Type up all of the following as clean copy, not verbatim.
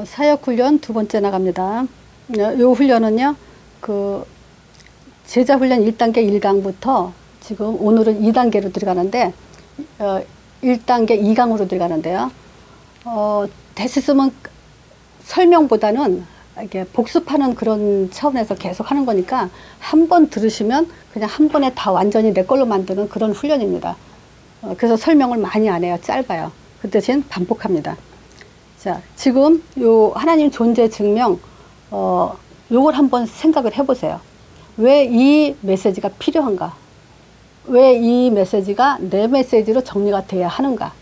사역훈련 두 번째 나갑니다. 요 훈련은요, 제자 훈련 1단계 1강부터 지금 오늘은 2단계로 들어가는데, 1단계 2강으로 들어가는데요. 대시스면 설명보다는 이렇게 복습하는 그런 차원에서 계속 하는 거니까 한 번 들으시면 그냥 한 번에 다 완전히 내 걸로 만드는 그런 훈련입니다. 그래서 설명을 많이 안 해요. 짧아요. 그 대신 반복합니다. 자, 지금 요 하나님 존재 증명, 요걸 한번 생각을 해보세요. 왜 이 메시지가 필요한가? 왜 이 메시지가 내 메시지로 정리가 돼야 하는가?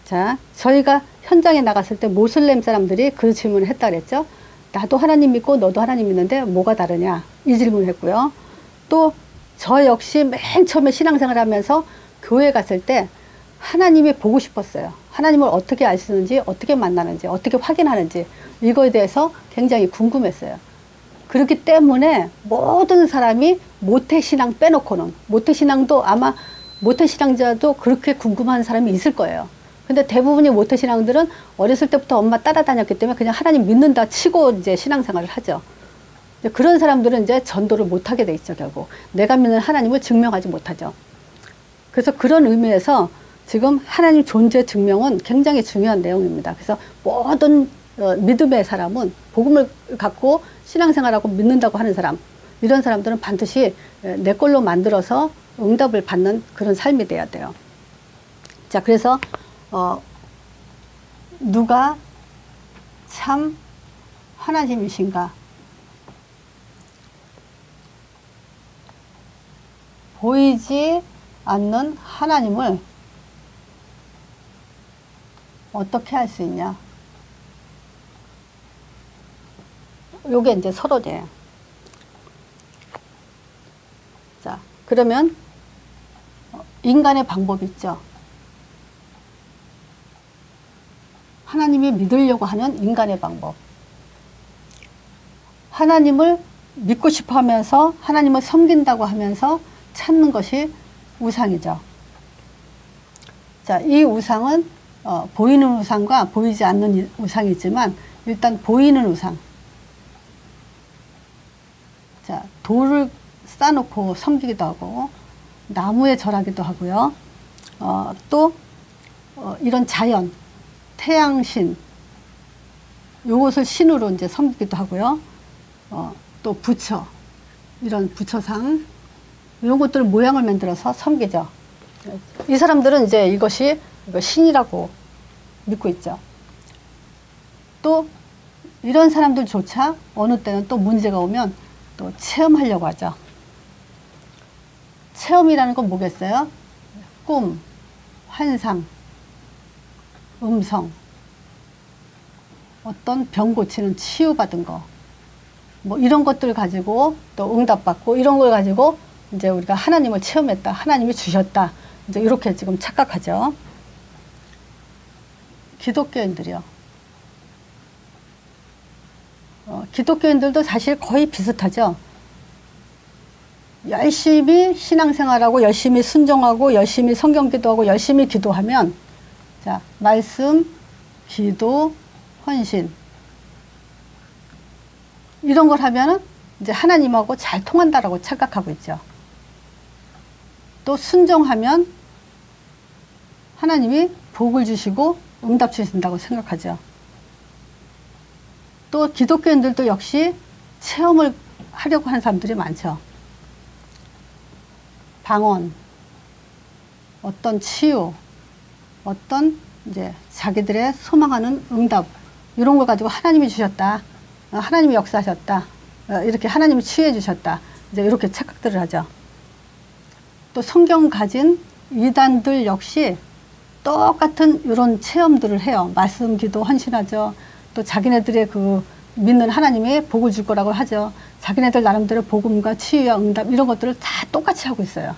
자, 저희가 현장에 나갔을 때 모슬렘 사람들이 그 질문을 했다 그랬죠. 나도 하나님 믿고 너도 하나님 믿는데 뭐가 다르냐? 이 질문을 했고요. 또 저 역시 맨 처음에 신앙생활 하면서 교회 갔을 때 하나님이 보고 싶었어요. 하나님을 어떻게 아시는지, 어떻게 만나는지, 어떻게 확인하는지 이거에 대해서 굉장히 궁금했어요. 그렇기 때문에 모든 사람이 모태신앙 빼놓고는, 모태신앙도 아마 모태신앙자도 그렇게 궁금한 사람이 있을 거예요. 근데 대부분의 모태신앙들은 어렸을 때부터 엄마 따라다녔기 때문에 그냥 하나님 믿는다 치고 이제 신앙생활을 하죠. 그런 사람들은 이제 전도를 못하게 돼 있죠, 결국. 내가 믿는 하나님을 증명하지 못하죠. 그래서 그런 의미에서 지금 하나님 존재 증명은 굉장히 중요한 내용입니다. 그래서 모든 믿음의 사람은 복음을 갖고 신앙생활하고 믿는다고 하는 사람, 이런 사람들은 반드시 내 걸로 만들어서 응답을 받는 그런 삶이 돼야 돼요. 자, 그래서 누가 참 하나님이신가? 보이지 않는 하나님을 어떻게 할 수 있냐? 요게 이제 서론이에요. 자, 그러면 인간의 방법이 있죠. 하나님이 믿으려고 하는 인간의 방법. 하나님을 믿고 싶어 하면서 하나님을 섬긴다고 하면서 찾는 것이 우상이죠. 자, 이 우상은 보이는 우상과 보이지 않는 우상이지만 일단 보이는 우상. 자, 돌을 쌓아놓고 섬기기도 하고 나무에 절하기도 하고요. 또 이런 자연, 태양신, 요것을 신으로 이제 섬기기도 하고요. 또 부처, 이런 부처상, 이런 것들 모양을 만들어서 섬기죠. 이 사람들은 이제 이것이 신이라고 믿고 있죠. 또 이런 사람들조차 어느 때는 또 문제가 오면 또 체험하려고 하죠. 체험이라는 건 뭐겠어요? 꿈, 환상, 음성, 어떤 병 고치는 치유받은 거, 뭐 이런 것들 가지고 또 응답받고 이런 걸 가지고 이제 우리가 하나님을 체험했다, 하나님이 주셨다, 이제 이렇게 지금 착각하죠. 기독교인들이요. 기독교인들도 사실 거의 비슷하죠. 열심히 신앙생활하고 열심히 순종하고 열심히 성경 기도하고 열심히 기도하면, 자, 말씀, 기도, 헌신, 이런 걸 하면은 이제 하나님하고 잘 통한다라고 착각하고 있죠. 또 순종하면 하나님이 복을 주시고 응답 주신다고 생각하죠. 또 기독교인들도 역시 체험을 하려고 하는 사람들이 많죠. 방언, 어떤 치유, 어떤 이제 자기들의 소망하는 응답, 이런 걸 가지고 하나님이 주셨다, 하나님이 역사하셨다, 이렇게 하나님이 치유해 주셨다, 이제 이렇게 착각들을 하죠. 또 성경 가진 이단들 역시 똑같은 이런 체험들을 해요. 말씀, 기도, 헌신하죠. 또 자기네들의 그 믿는 하나님이 복을 줄 거라고 하죠. 자기네들 나름대로 복음과 치유와 응답 이런 것들을 다 똑같이 하고 있어요.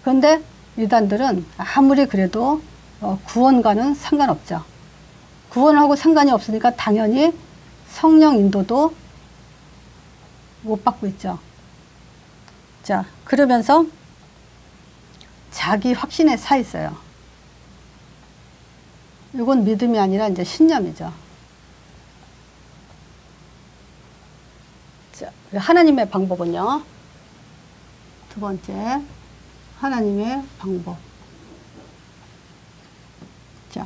그런데 이단들은 아무리 그래도 구원과는 상관없죠. 구원하고 상관이 없으니까 당연히 성령 인도도 못 받고 있죠. 자, 그러면서 자기 확신에 차 있어요. 이건 믿음이 아니라 이제 신념이죠. 하나님의 방법은요. 두 번째, 하나님의 방법. 자,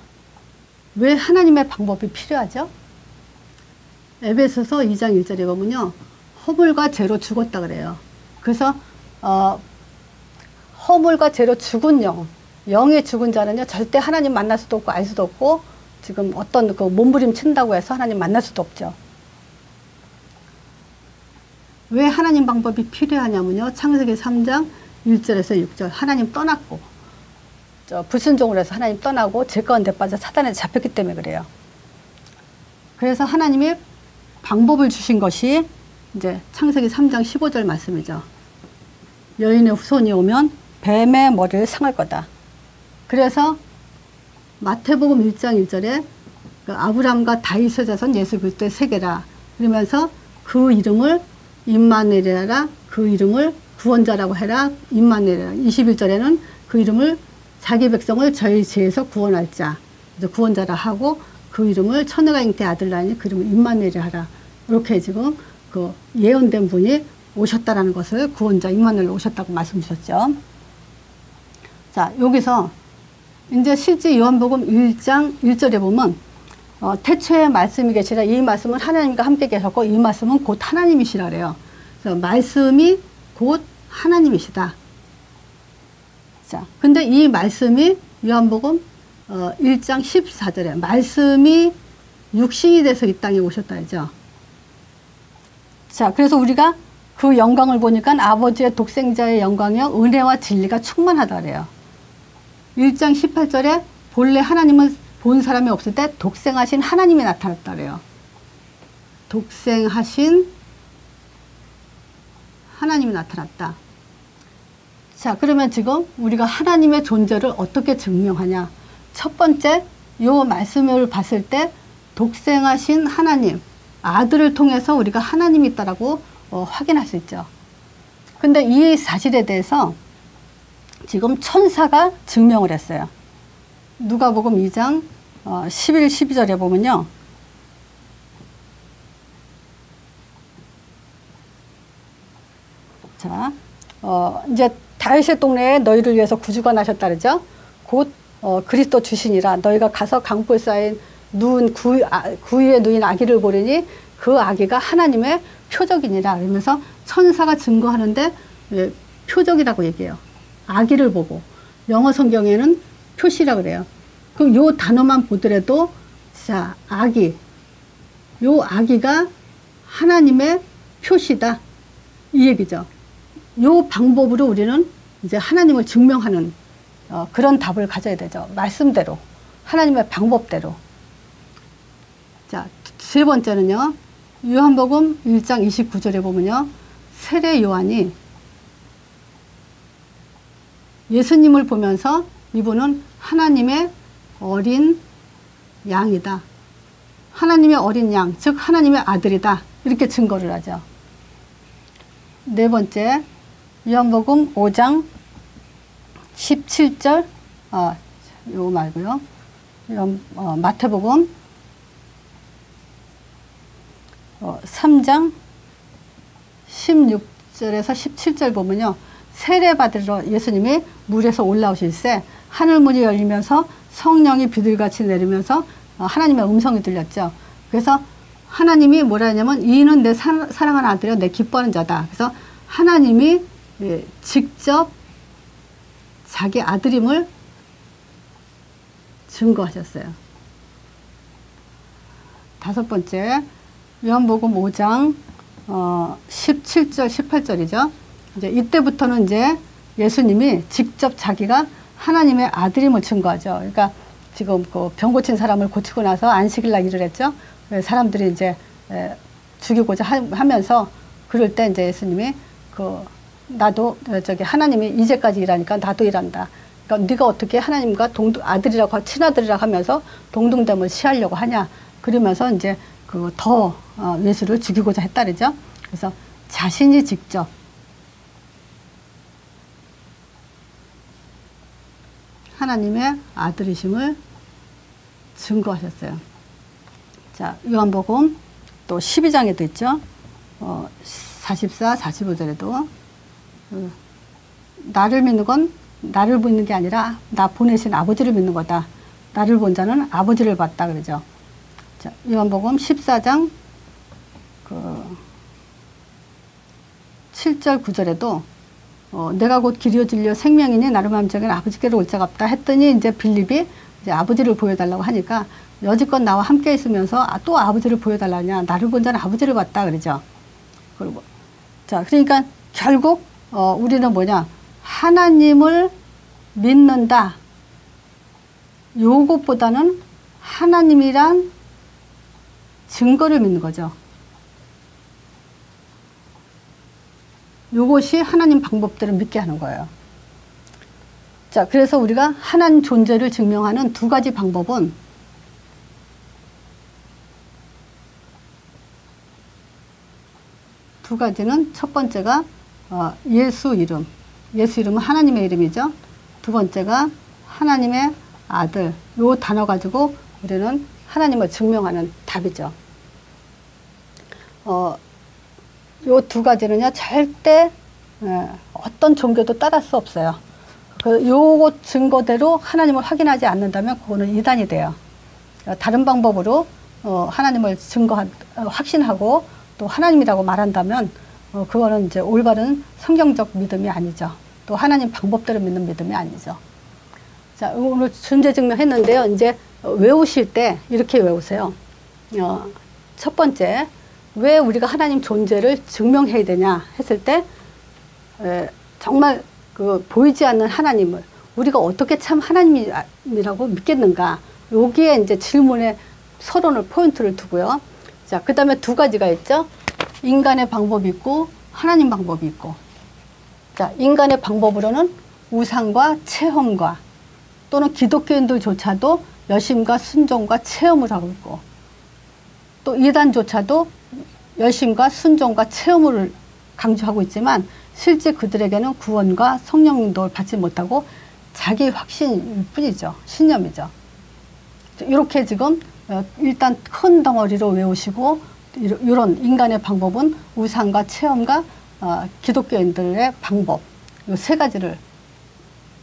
왜 하나님의 방법이 필요하죠? 에베소서 2장 1절에 보면요. 허물과 죄로 죽었다 그래요. 그래서 허물과 죄로 죽은 영이 죽은 자는요. 절대 하나님 만날 수도 없고 알 수도 없고 지금 어떤 그 몸부림친다고 해서 하나님 만날 수도 없죠. 왜 하나님 방법이 필요하냐면요. 창세기 3장 1절에서 6절 하나님 떠났고 불순종을 해서 하나님 떠나고 죄 가운데 빠져 사단에 잡혔기 때문에 그래요. 그래서 하나님이 방법을 주신 것이 이제 창세기 3장 15절 말씀이죠. 여인의 후손이 오면 뱀의 머리를 상할 거다. 그래서 마태복음 1장 1절에 그 아브라함과 다윗의 자손 예수 그리스도의 세계라 그러면서 그 이름을 임마누엘이라 그 이름을 구원자라고 해라 임마누엘이라 21절에는 그 이름을 자기 백성을 저희 죄에서 구원할 자 구원자라 하고 그 이름을 처녀가 잉태 아들라니 그 이름을 임마누엘이라 하라 이렇게 지금 그 예언된 분이 오셨다라는 것을 구원자 임마누엘로 오셨다고 말씀 주셨죠. 자 여기서 이제 실제 요한복음 1장 1절에 보면 태초에 말씀이 계시라 이 말씀은 하나님과 함께 계셨고 이 말씀은 곧 하나님이시라 그래요. 그래서 말씀이 곧 하나님이시다. 자, 근데 이 말씀이 요한복음 1장 14절에 말씀이 육신이 돼서 이 땅에 오셨다 했죠. 자, 그래서 우리가 그 영광을 보니까 아버지의 독생자의 영광이요 은혜와 진리가 충만하다 그래요. 1장 18절에 본래 하나님은 본 사람이 없을 때 독생하신 하나님이 나타났다 그래요. 독생하신 하나님이 나타났다. 자, 그러면 지금 우리가 하나님의 존재를 어떻게 증명하냐? 첫 번째, 요 말씀을 봤을 때 독생하신 하나님, 아들을 통해서 우리가 하나님이 있다라고 확인할 수 있죠. 근데 이 사실에 대해서 지금 천사가 증명을 했어요. 누가복음 2장 11, 12절에 보면요. 자, 이제 다윗의 동네에 너희를 위해서 구주가 나셨다 그러죠. 곧 그리스도 주시니라 너희가 가서 강보에 쌓인 구유에 누인 아기를 보리니 그 아기가 하나님의 표적이니라 그러면서 천사가 증거하는데 표적이라고 얘기해요. 아기를 보고 영어 성경에는 표시라 그래요. 그럼 요 단어만 보더라도 자 요 아기가 하나님의 표시다 이 얘기죠. 요 방법으로 우리는 이제 하나님을 증명하는 그런 답을 가져야 되죠. 말씀대로 하나님의 방법대로. 자, 세 번째는요. 요한복음 1장 29절에 보면요. 세례 요한이 예수님을 보면서 이분은 하나님의 어린 양이다. 하나님의 어린 양, 즉 하나님의 아들이다. 이렇게 증거를 하죠. 네 번째, 요한복음 5장 17절, 요 말고요. 마태복음 3장 16절에서 17절 보면요. 세례 받으러 예수님이 물에서 올라오실새 하늘문이 열리면서 성령이 비둘기같이 내리면서 하나님의 음성이 들렸죠. 그래서 하나님이 뭐라 하냐면 이는 내 사랑하는 아들이요 내 기뻐하는 자다. 그래서 하나님이 직접 자기 아들임을 증거하셨어요. 다섯 번째 요한복음 5장 17절 18절이죠. 이제 이때부터는 이제 예수님이 직접 자기가 하나님의 아들임을 증거하죠. 그러니까 지금 그 병 고친 사람을 고치고 나서 안식일 날 일을 했죠. 사람들이 이제 죽이고자 하면서 그럴 때 이제 예수님이 나도 저기 하나님이 이제까지 일하니까 나도 일한다. 그러니까 네가 어떻게 하나님과 아들이라고 친아들이라고 하면서 동등됨을 시하려고 하냐. 그러면서 이제 더 예수를 죽이고자 했다르죠. 그래서 자신이 직접 하나님의 아들이심을 증거하셨어요. 자, 요한복음 또 12장에도 있죠. 44, 45절에도 나를 믿는 건 나를 믿는 게 아니라 나 보내신 아버지를 믿는 거다. 나를 본 자는 아버지를 봤다 그러죠. 자, 요한복음 14장 7절 9절에도 내가 곧 길이요 진리요 생명이니 나를 마음적인 아버지께로 올 자가 없다 했더니 이제 빌립이 이제 아버지를 보여달라고 하니까 여지껏 나와 함께 있으면서 또 아버지를 보여달라냐, 나를 본 자는 아버지를 봤다 그러죠. 그리고 자, 그러니까 결국 우리는 뭐냐, 하나님을 믿는다. 요것보다는 하나님이란 증거를 믿는 거죠. 요것이 하나님 방법대로 믿게 하는 거예요. 자, 그래서 우리가 하나님 존재를 증명하는 두 가지 방법은 두 가지는 첫 번째가 예수 이름. 예수 이름은 하나님의 이름이죠. 두 번째가 하나님의 아들. 요 단어 가지고 우리는 하나님을 증명하는 답이죠. 요 두 가지는요, 절대 어떤 종교도 따를 수 없어요. 요거 증거대로 하나님을 확인하지 않는다면 그거는 이단이 돼요. 다른 방법으로 하나님을 확신하고 또 하나님이라고 말한다면 그거는 이제 올바른 성경적 믿음이 아니죠. 또 하나님 방법대로 믿는 믿음이 아니죠. 자, 오늘 존재 증명했는데요. 이제 외우실 때 이렇게 외우세요. 첫 번째, 왜 우리가 하나님 존재를 증명해야 되냐 했을 때 정말 그 보이지 않는 하나님을 우리가 어떻게 참 하나님이라고 믿겠는가, 여기에 이제 질문에 서론을 포인트를 두고요. 자, 그 다음에 두 가지가 있죠. 인간의 방법이 있고 하나님 방법이 있고. 자, 인간의 방법으로는 우상과 체험과 또는 기독교인들조차도 열심과 순종과 체험을 하고 있고, 또 이단조차도 열심과 순종과 체험을 강조하고 있지만 실제 그들에게는 구원과 성령 인도를 받지 못하고 자기 확신일 뿐이죠. 신념이죠. 이렇게 지금 일단 큰 덩어리로 외우시고, 이런 인간의 방법은 우상과 체험과 기독교인들의 방법, 이 세 가지를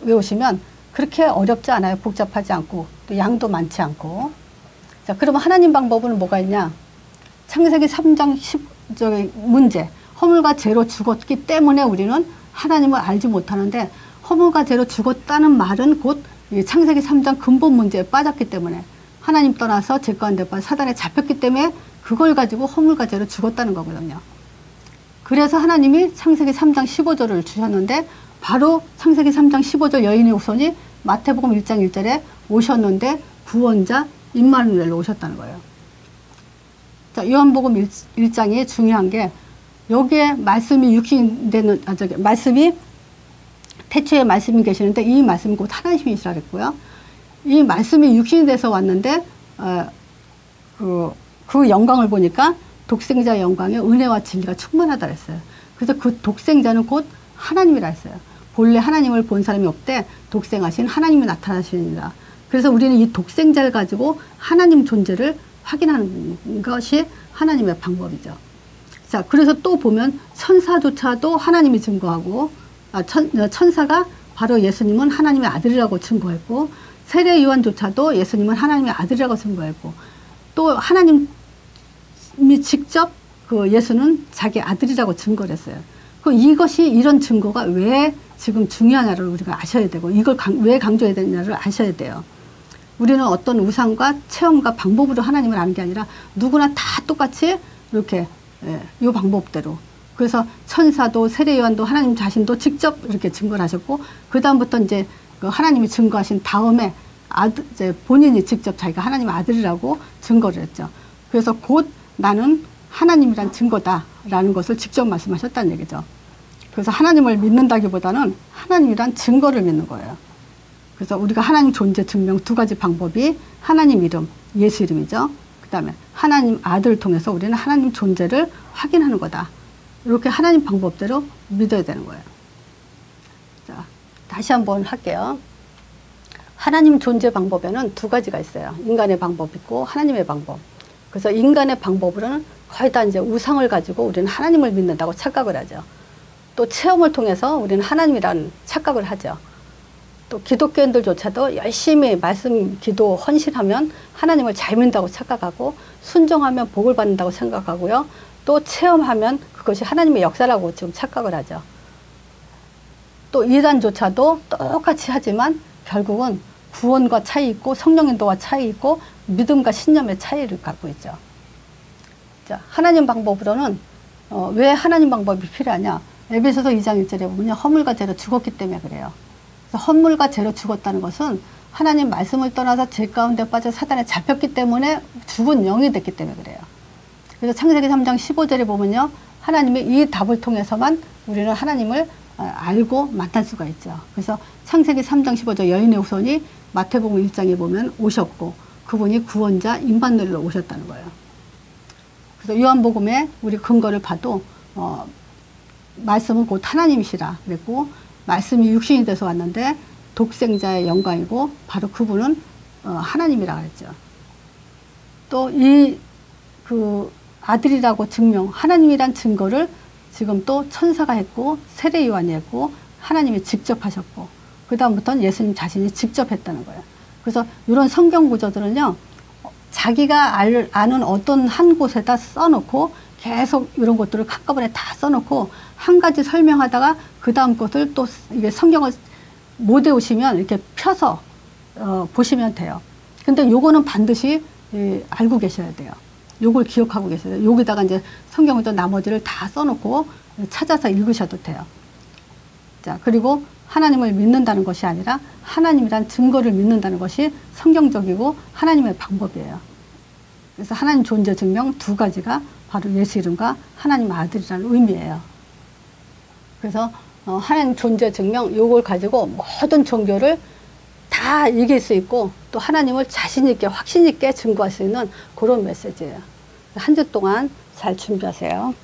외우시면 그렇게 어렵지 않아요. 복잡하지 않고 또 양도 많지 않고. 자, 그러면 하나님 방법은 뭐가 있냐? 창세기 3장 10절의 문제, 허물과 죄로 죽었기 때문에 우리는 하나님을 알지 못하는데, 허물과 죄로 죽었다는 말은 곧 창세기 3장 근본 문제에 빠졌기 때문에, 하나님 떠나서 죄과 한대파 사단에 잡혔기 때문에 그걸 가지고 허물과 죄로 죽었다는 거거든요. 그래서 하나님이 창세기 3장 15절을 주셨는데, 바로 창세기 3장 15절 여인의 후손이 마태복음 1장 1절에 오셨는데 구원자 임마누엘로 오셨다는 거예요. 자, 요한복음 1장이 중요한 게, 여기에 말씀이 육신되는, 말씀이 태초에 말씀이 계시는데 이 말씀이 곧 하나님이시라 그랬고요. 이 말씀이 육신이 돼서 왔는데 그 영광을 보니까 독생자의 영광에 은혜와 진리가 충만하다 그랬어요. 그래서 그 독생자는 곧 하나님이라 했어요. 본래 하나님을 본 사람이 없대 독생하신 하나님이 나타나시니라. 그래서 우리는 이 독생자를 가지고 하나님 존재를 확인하는 것이 하나님의 방법이죠. 자, 그래서 또 보면 천사조차도 하나님이 증거하고, 천사가 바로 예수님은 하나님의 아들이라고 증거했고, 세례 요한조차도 예수님은 하나님의 아들이라고 증거했고, 또 하나님이 직접 그 예수는 자기 아들이라고 증거를 했어요. 이것이, 이런 증거가 왜 지금 중요하냐를 우리가 아셔야 되고, 이걸 왜 강조해야 되냐를 아셔야 돼요. 우리는 어떤 우상과 체험과 방법으로 하나님을 아는 게 아니라 누구나 다 똑같이 이렇게 이 방법대로. 그래서 천사도 세례 요한도 하나님 자신도 직접 이렇게 증거를 하셨고, 그 다음부터 이제 그 하나님이 증거하신 다음에 이제 본인이 직접 자기가 하나님의 아들이라고 증거를 했죠. 그래서 곧 나는 하나님이란 증거다라는 것을 직접 말씀하셨다는 얘기죠. 그래서 하나님을 믿는다기보다는 하나님이란 증거를 믿는 거예요. 그래서 우리가 하나님 존재 증명 두 가지 방법이 하나님 이름, 예수 이름이죠. 그 다음에 하나님 아들을 통해서 우리는 하나님 존재를 확인하는 거다. 이렇게 하나님 방법대로 믿어야 되는 거예요. 자, 다시 한번 할게요. 하나님 존재 방법에는 두 가지가 있어요. 인간의 방법이 있고 하나님의 방법. 그래서 인간의 방법으로는 거의 다 이제 우상을 가지고 우리는 하나님을 믿는다고 착각을 하죠. 또 체험을 통해서 우리는 하나님이라는 착각을 하죠. 또 기독교인들조차도 열심히 말씀, 기도, 헌신하면 하나님을 잘 믿는다고 착각하고 순종하면 복을 받는다고 생각하고요. 또 체험하면 그것이 하나님의 역사라고 지금 착각을 하죠. 또 이단조차도 똑같이 하지만 결국은 구원과 차이 있고 성령 인도와 차이 있고 믿음과 신념의 차이를 갖고 있죠. 자, 하나님 방법으로는 왜 하나님 방법이 필요하냐? 에베소서 2장 1절에 보면 허물과 죄로 죽었기 때문에 그래요. 그래서 허물과 죄로 죽었다는 것은 하나님 말씀을 떠나서 죄 가운데 빠져 사단에 잡혔기 때문에 죽은 영이 됐기 때문에 그래요. 그래서 창세기 3장 15절에 보면요. 하나님이 이 답을 통해서만 우리는 하나님을 알고 만날 수가 있죠. 그래서 창세기 3장 15절 여인의 후손이 마태복음 1장에 보면 오셨고 그분이 구원자 임마누엘로 오셨다는 거예요. 그래서 요한복음에 우리 근거를 봐도 말씀은 곧 하나님이시라 그랬고 말씀이 육신이 돼서 왔는데 독생자의 영광이고 바로 그분은 하나님이라 그랬죠. 또 이 그 아들이라고 증명 하나님이란 증거를 지금 또 천사가 했고 세례 요한이 했고 하나님이 직접 하셨고 그 다음부터는 예수님 자신이 직접 했다는 거예요. 그래서 이런 성경 구조들은요 자기가 아는 어떤 한 곳에다 써놓고 계속 이런 것들을 한꺼번에 다 써놓고 한 가지 설명하다가 그 다음 것을 또 이게 성경을 못 외우시면 이렇게 펴서 보시면 돼요. 근데 요거는 반드시 알고 계셔야 돼요. 요걸 기억하고 계셔야 돼요. 여기다가 이제 성경을 또 나머지를 다 써놓고 찾아서 읽으셔도 돼요. 자, 그리고 하나님을 믿는다는 것이 아니라 하나님이란 증거를 믿는다는 것이 성경적이고 하나님의 방법이에요. 그래서 하나님 존재 증명 두 가지가 바로 예수 이름과 하나님 아들이라는 의미예요. 그래서 하나님 존재 증명 요걸 가지고 모든 종교를 다 이길 수 있고 또 하나님을 자신 있게 확신 있게 증거할 수 있는 그런 메시지예요. 한 주 동안 잘 준비하세요.